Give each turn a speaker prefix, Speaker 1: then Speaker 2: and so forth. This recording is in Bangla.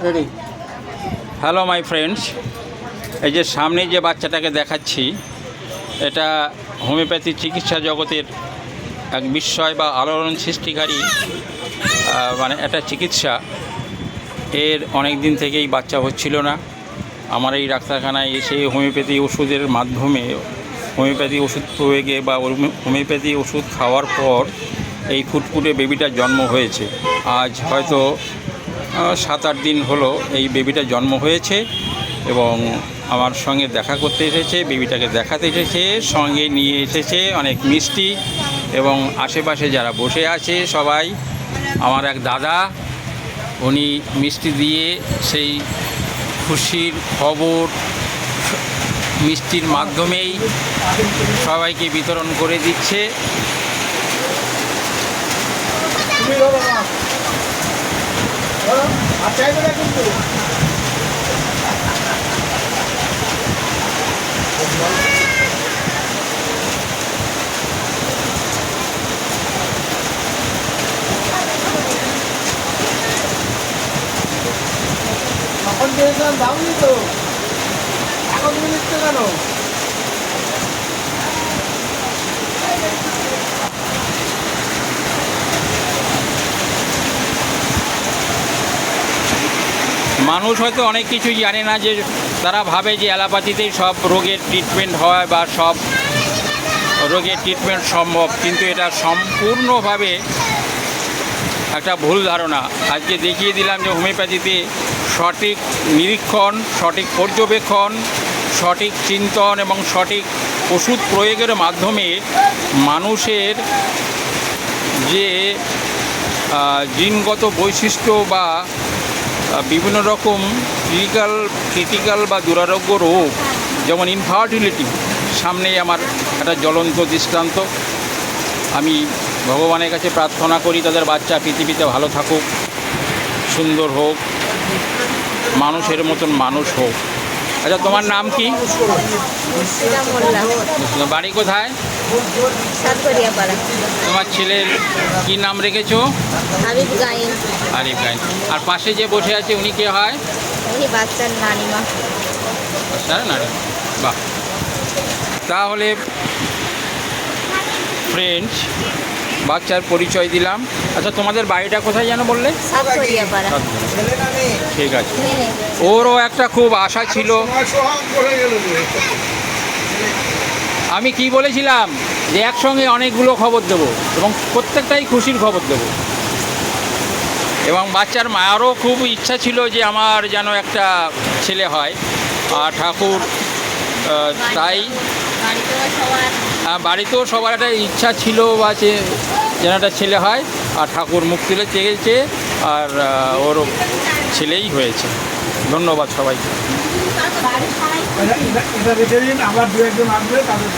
Speaker 1: রেডি। হ্যালো মাই ফ্রেন্ডস, এই যে সামনে যে বাচ্চাটাকে দেখাচ্ছি, এটা হোমিওপ্যাথি চিকিৎসা জগতের এক বিস্ময় বা আলোড়ন সৃষ্টিকারী মানে একটা চিকিৎসা। এর অনেক দিন থেকেই বাচ্চা হচ্ছিল না। আমার এই ডাক্তারখানায় এসে হোমিওপ্যাথি ওষুধের মাধ্যমে, হোমিওপ্যাথি ওষুধ প্রয়োগে বা হোমিওপ্যাথি ওষুধ খাওয়ার পর এই ফুটফুটে বেবিটার জন্ম হয়েছে। আজ হয়তো 7-8 দিন হলো এই বেবিটার জন্ম হয়েছে এবং আমার সঙ্গে দেখা করতে এসেছে, বেবিটাকে দেখাতে এসেছে, সঙ্গে নিয়ে এসেছে অনেক মিষ্টি এবং আশেপাশে যারা বসে আছে সবাই। আমার এক দাদা, উনি মিষ্টি দিয়ে সেই খুশির খবর মিষ্টির মাধ্যমেই সবাইকে বিতরণ করে দিচ্ছে।
Speaker 2: এখন দিয়েছিলাম দামনি তো, এখন তুমি নিচ্ছে কেন?
Speaker 1: মানুষ হয়তো অনেক কিছুই জানে না, যে তারা ভাবে যে অ্যালোপ্যাথিতেই সব রোগের ট্রিটমেন্ট হয় বা সব রোগের ট্রিটমেন্ট সম্ভব, কিন্তু এটা সম্পূর্ণভাবে একটা ভুল ধারণা। আজকে দেখিয়ে দিলাম যে হোমিওপ্যাথিতে সঠিক নিরীক্ষণ, সঠিক পর্যবেক্ষণ, সঠিক চিন্তন এবং সঠিক ওষুধ প্রয়োগের মাধ্যমে মানুষের যে জিনগত বৈশিষ্ট্য বা বিভিন্ন রকম ক্রিটিক্যাল বা দুরারোগ্য রোগ, যেমন ইনফার্টিলিটি, সামনেই আমার একটা জ্বলন্ত দৃষ্টান্ত। আমি ভগবানের কাছে প্রার্থনা করি তাদের বাচ্চা পৃথিবীতে ভালো থাকুক, সুন্দর হোক, মানুষের মতন মানুষ হোক। আচ্ছা, তোমার নাম কি? বাড়ি কোথায়? তোমার ছেলের কি নাম রেখেছো?
Speaker 3: আরিফ গাইন।
Speaker 1: আরিফ গাইন। আর পাশে যে বসে আছে উনি কে হয়?
Speaker 3: উনি বাচ্চার নানিমা।
Speaker 1: বাচ্চার নানি। বাহ। তাহলে ফ্রেন্ডস, বাচ্চার পরিচয় দিলাম। আচ্ছা, তোমাদের বাড়িটা কোথায় যেন বললে?
Speaker 3: সাতকরিয়াপাড়া।
Speaker 1: ঠিক আছে। ওরও একটা খুব আশা ছিল। আমি কি বলেছিলাম যে একসঙ্গে অনেকগুলো খবর দেব এবং প্রত্যেকটাই খুশির খবর দেব। এবং বাচ্চার মায়েরও খুব ইচ্ছা ছিল যে আমার যেন একটা ছেলে হয়, আর ঠাকুর তাই বাড়িতেও সবার একটা ইচ্ছা ছিল বা যেন একটা ছেলে হয়, আর ঠাকুর মুখ তুলে চেয়েছে, আর ওর ছেলেই হয়েছে। ধন্যবাদ সবাইকে।
Speaker 2: এটা রেখে দিন, আবার দু একজন আসবে তাদের